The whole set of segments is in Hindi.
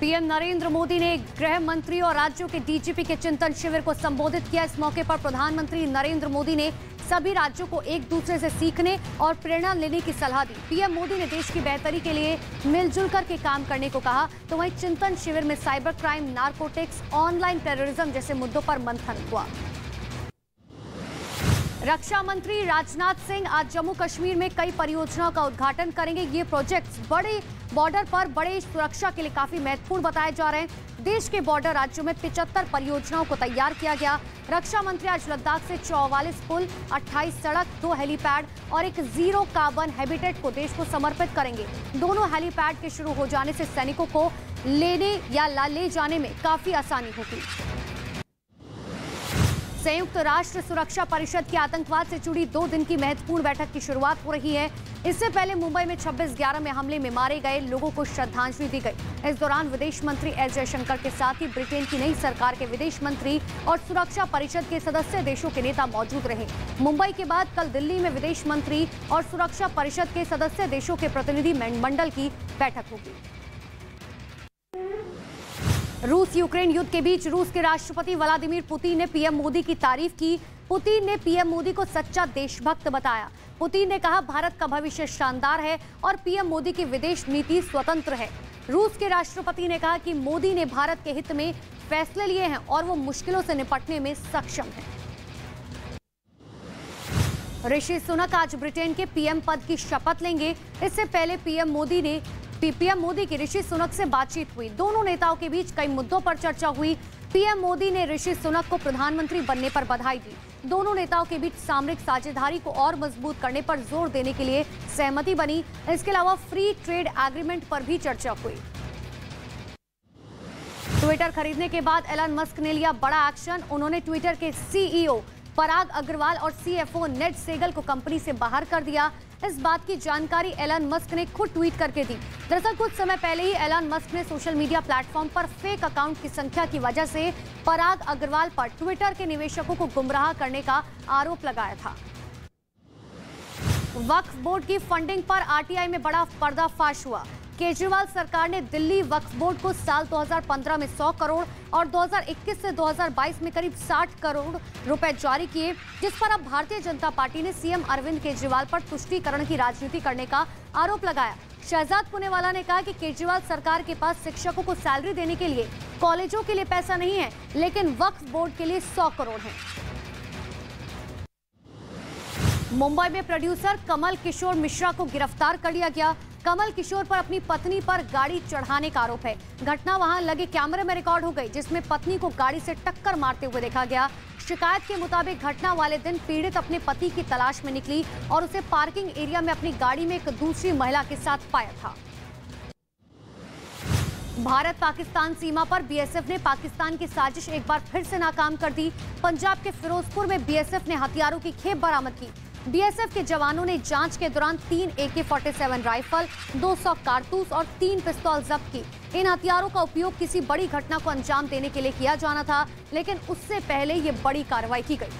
पीएम नरेंद्र मोदी ने गृह मंत्री और राज्यों के डीजीपी के चिंतन शिविर को संबोधित किया। इस मौके पर प्रधानमंत्री नरेंद्र मोदी ने सभी राज्यों को एक दूसरे से सीखने और प्रेरणा लेने की सलाह दी। पीएम मोदी ने देश की बेहतरी के लिए मिलजुल करके काम करने को कहा। तो वहीं चिंतन शिविर में cyber crime, narcotics, online terrorism जैसे मुद्दों पर मंथन हुआ। रक्षा मंत्री राजनाथ सिंह आज जम्मू कश्मीर में कई परियोजनाओं का उद्घाटन करेंगे। ये प्रोजेक्ट्स बड़े बॉर्डर पर बड़े सुरक्षा के लिए काफी महत्वपूर्ण बताए जा रहे हैं। देश के बॉर्डर राज्यों में 75 परियोजनाओं को तैयार किया गया। रक्षा मंत्री आज लद्दाख से 44 पुल, 28 सड़क, 2 हेलीपैड और एक जीरो कार्बन हैबिटेट को देश को समर्पित करेंगे। दोनों हेलीपैड के शुरू हो जाने से सैनिकों को लेने या ले जाने में काफी आसानी होगी। संयुक्त राष्ट्र सुरक्षा परिषद की आतंकवाद से जुड़ी 2 दिन की महत्वपूर्ण बैठक की शुरुआत हो रही है। इससे पहले मुंबई में 26/11 में हमले में मारे गए लोगों को श्रद्धांजलि दी गई। इस दौरान विदेश मंत्री एस जयशंकर के साथ ही ब्रिटेन की नई सरकार के विदेश मंत्री और सुरक्षा परिषद के सदस्य देशों के नेता मौजूद रहे। मुंबई के बाद कल दिल्ली में विदेश मंत्री और सुरक्षा परिषद के सदस्य देशों के प्रतिनिधि मंडल की बैठक होगी। रूस यूक्रेन युद्ध के बीच रूस के राष्ट्रपति व्लादिमीर पुतिन ने पीएम मोदी की तारीफ की। पुतिन ने पीएम मोदी को सच्चा देशभक्त बताया। पुतिन ने कहा, भारत का भविष्य शानदार है और पीएम मोदी की विदेश नीति स्वतंत्र है। रूस के राष्ट्रपति ने कहा कि मोदी ने भारत के हित में फैसले लिए हैं और वो मुश्किलों से निपटने में सक्षम हैं। ऋषि सुनक आज ब्रिटेन के पीएम पद की शपथ लेंगे। इससे पहले पीएम मोदी की ऋषि सुनक से बातचीत हुई। दोनों नेताओं के बीच कई मुद्दों पर चर्चा हुई। पीएम मोदी ने ऋषि सुनक को प्रधानमंत्री बनने पर बधाई दी। दोनों नेताओं के बीच सामरिक साझेदारी को और मजबूत करने पर जोर देने के लिए सहमति बनी। इसके अलावा फ्री ट्रेड एग्रीमेंट पर भी चर्चा हुई। ट्विटर खरीदने के बाद एलन मस्क ने लिया बड़ा एक्शन। उन्होंने ट्विटर के सीईओ पराग अग्रवाल और सीएफओ नेड सेगल को कंपनी से बाहर कर दिया। इस बात की जानकारी एलन मस्क ने खुद ट्वीट करके दी। दरअसल कुछ समय पहले ही एलन मस्क ने सोशल मीडिया प्लेटफॉर्म पर फेक अकाउंट की संख्या की वजह से पराग अग्रवाल पर ट्विटर के निवेशकों को गुमराह करने का आरोप लगाया था। वक्फ बोर्ड की फंडिंग पर आरटीआई में बड़ा पर्दाफाश हुआ। केजरीवाल सरकार ने दिल्ली वक्फ बोर्ड को साल 2015 में 100 करोड़ और 2021 से 2022 में करीब 60 करोड़ रुपए जारी किए, जिस पर अब भारतीय जनता पार्टी ने सीएम अरविंद केजरीवाल पर तुष्टीकरण की राजनीति करने का आरोप लगाया। शहजाद पुनेवाला ने कहा कि केजरीवाल सरकार के पास शिक्षकों को सैलरी देने के लिए कॉलेजों के लिए पैसा नहीं है, लेकिन वक्फ बोर्ड के लिए 100 करोड़ है। मुंबई में प्रोड्यूसर कमल किशोर मिश्रा को गिरफ्तार कर लिया गया। कमल किशोर पर अपनी पत्नी पर गाड़ी चढ़ाने का आरोप है। घटना वहां लगे कैमरे में रिकॉर्ड हो गई, जिसमें पत्नी को गाड़ी से टक्कर मारते हुए देखा गया। शिकायत के मुताबिक घटना वाले दिन पीड़ित अपने पति की तलाश में निकली और उसे पार्किंग एरिया में अपनी गाड़ी में एक दूसरी महिला के साथ पाया था। भारत पाकिस्तान सीमा पर बीएसएफ ने पाकिस्तान की साजिश एक बार फिर से नाकाम कर दी। पंजाब के फिरोजपुर में बीएसएफ ने हथियारों की खेप बरामद की। बीएसएफ के जवानों ने जांच के दौरान 3 AK-47 राइफल, 200 कारतूस और 3 पिस्तौल जब्त की। इन हथियारों का उपयोग किसी बड़ी घटना को अंजाम देने के लिए किया जाना था, लेकिन उससे पहले ये बड़ी कार्रवाई की गई।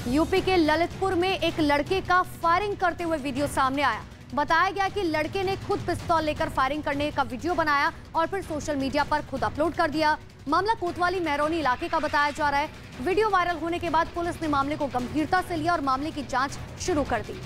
यूपी के ललितपुर में एक लड़के का फायरिंग करते हुए वीडियो सामने आया। बताया गया कि लड़के ने खुद पिस्तौल लेकर फायरिंग करने का वीडियो बनाया और फिर सोशल मीडिया पर खुद अपलोड कर दिया। मामला कोतवाली मेहरौनी इलाके का बताया जा रहा है। वीडियो वायरल होने के बाद पुलिस ने मामले को गंभीरता से लिया और मामले की जांच शुरू कर दी।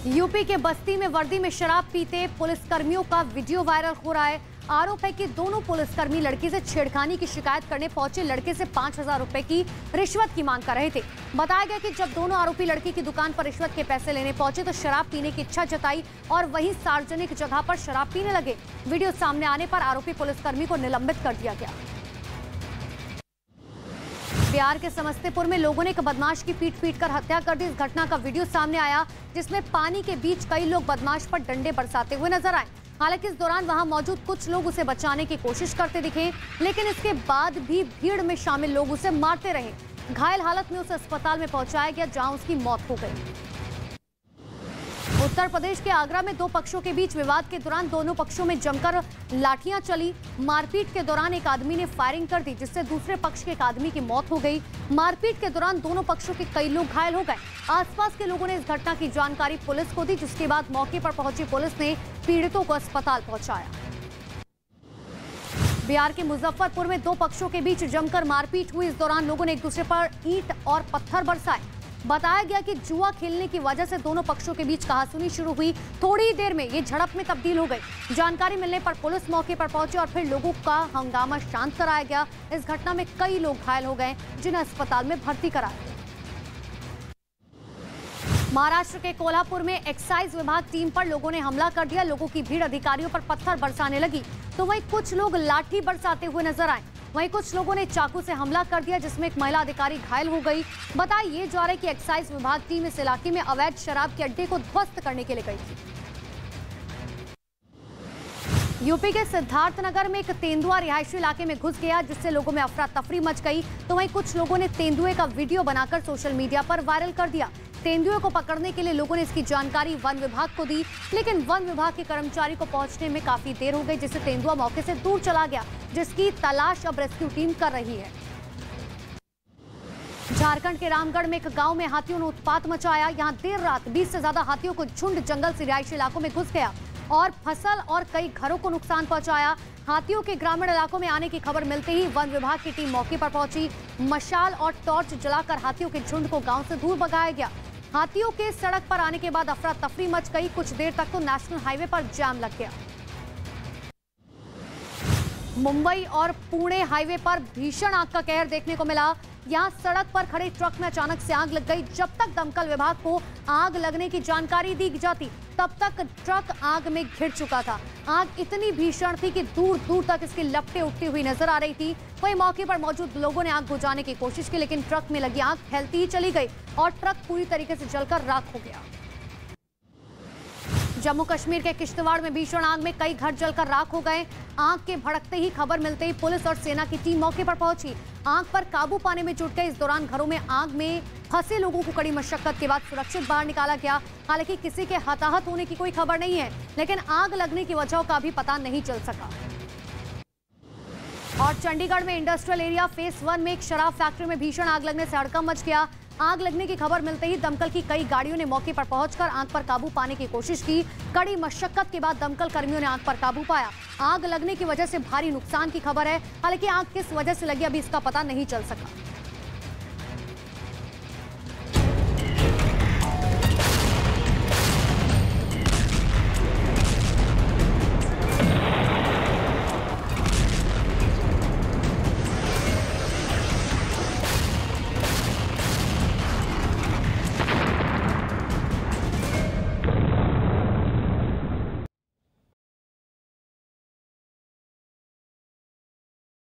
यूपी के बस्ती में वर्दी में शराब पीते पुलिसकर्मियों का वीडियो वायरल हो रहा है। आरोप है कि दोनों पुलिसकर्मी लड़की से छेड़खानी की शिकायत करने पहुंचे लड़के से 5,000 रुपए की रिश्वत की मांग कर रहे थे। बताया गया कि जब दोनों आरोपी लड़की की दुकान पर रिश्वत के पैसे लेने पहुंचे तो शराब पीने की इच्छा जताई और वहीं सार्वजनिक जगह पर शराब पीने लगे। वीडियो सामने आने पर आरोपी पुलिसकर्मी को निलंबित कर दिया गया। बिहार के समस्तीपुर में लोगों ने एक बदमाश की पीट कर हत्या कर दी। इस घटना का वीडियो सामने आया, जिसमें पानी के बीच कई लोग बदमाश पर डंडे बरसाते हुए नजर आए। हालांकि इस दौरान वहां मौजूद कुछ लोग उसे बचाने की कोशिश करते दिखे, लेकिन इसके बाद भी भीड़ में शामिल लोग उसे मारते रहे। घायल हालत में उसे अस्पताल में पहुंचाया गया, जहां उसकी मौत हो गई। उत्तर प्रदेश के आगरा में दो पक्षों के बीच विवाद के दौरान दोनों पक्षों में जमकर लाठियां चली। मारपीट के दौरान एक आदमी ने फायरिंग कर दी, जिससे दूसरे पक्ष के एक आदमी की मौत हो गई। मारपीट के दौरान दोनों पक्षों के कई लोग घायल हो गए। आसपास के लोगों ने इस घटना की जानकारी पुलिस को दी, जिसके बाद मौके पर पहुंची पुलिस ने पीड़ितों को अस्पताल पहुंचाया। बिहार के मुजफ्फरपुर में दो पक्षों के बीच जमकर मारपीट हुई। इस दौरान लोगों ने एक दूसरे पर ईंट और पत्थर बरसाए। बताया गया कि जुआ खेलने की वजह से दोनों पक्षों के बीच कहासुनी शुरू हुई। थोड़ी ही देर में ये झड़प में तब्दील हो गई। जानकारी मिलने पर पुलिस मौके पर पहुंची और फिर लोगों का हंगामा शांत कराया गया। इस घटना में कई लोग घायल हो गए, जिन्हें अस्पताल में भर्ती कराया गया। महाराष्ट्र के कोल्हापुर में एक्साइज विभाग टीम पर लोगों ने हमला कर दिया। लोगों की भीड़ अधिकारियों पर पत्थर बरसाने लगी, तो वहीं कुछ लोग लाठी बरसाते हुए नजर आए। वहीं कुछ लोगों ने चाकू से हमला कर दिया, जिसमें एक महिला अधिकारी घायल हो गई। बताया ये जा रहा है कि एक्साइज विभाग टीम इस इलाके में अवैध शराब के अड्डे को ध्वस्त करने के लिए गई थी। यूपी के सिद्धार्थनगर में एक तेंदुआ रिहायशी इलाके में घुस गया, जिससे लोगों में अफरा तफरी मच गई। तो वहीं कुछ लोगों ने तेंदुए का वीडियो बनाकर सोशल मीडिया पर वायरल कर दिया। तेंदुए को पकड़ने के लिए लोगों ने इसकी जानकारी वन विभाग को दी, लेकिन वन विभाग के कर्मचारी को पहुंचने में काफी देर हो गई, जिससे तेंदुआ मौके से दूर चला गया, जिसकी तलाश अब रेस्क्यू टीम कर रही है। झारखंड के रामगढ़ में एक गांव में हाथियों ने उत्पात मचाया। यहां देर रात 20 से ज्यादा हाथियों को झुंड जंगल से रिहायशी इलाकों में घुस गया और फसल और कई घरों को नुकसान पहुंचाया। हाथियों के ग्रामीण इलाकों में आने की खबर मिलते ही वन विभाग की टीम मौके पर पहुंची। मशाल और टॉर्च जलाकर हाथियों के झुंड को गांव से दूर भगाया गया। हाथियों के सड़क पर आने के बाद अफरा तफरी मच गई। कुछ देर तक तो नेशनल हाईवे पर जाम लग गया। मुंबई और पुणे हाईवे पर भीषण आग का कहर देखने को मिला। यहां सड़क पर खड़े ट्रक में अचानक से आग लग गई। जब तक दमकल विभाग को आग लगने की जानकारी दी जाती, तब तक ट्रक आग में घिर चुका था। आग इतनी भीषण थी कि दूर दूर तक इसकी लपटें उठती हुई नजर आ रही थी। वहीं मौके पर मौजूद लोगों ने आग बुझाने की कोशिश की, लेकिन ट्रक में लगी आग फैलती ही चली गई और ट्रक पूरी तरीके से जलकर राख हो गया। जम्मू कश्मीर के किश्तवाड़ में भीषण आग में कई घर जलकर राख हो गए। आग के भड़कते ही खबर मिलते ही पुलिस और सेना की टीम मौके पर पहुंची। आग पर काबू पाने में जुट गए। इस दौरान घरों में आग में फंसे लोगों को कड़ी मशक्कत के बाद सुरक्षित बाहर निकाला गया। हालांकि किसी के हताहत होने की कोई खबर नहीं है, लेकिन आग लगने की वजह का भी पता नहीं चल सका। और चंडीगढ़ में इंडस्ट्रियल एरिया फेज 1 में एक शराब फैक्ट्री में भीषण आग लगने से हड़कंप मच गया। आग लगने की खबर मिलते ही दमकल की कई गाड़ियों ने मौके पर पहुंचकर आग पर काबू पाने की कोशिश की। कड़ी मशक्कत के बाद दमकल कर्मियों ने आग पर काबू पाया। आग लगने की वजह से भारी नुकसान की खबर है। हालांकि आग किस वजह से लगी, अभी इसका पता नहीं चल सका।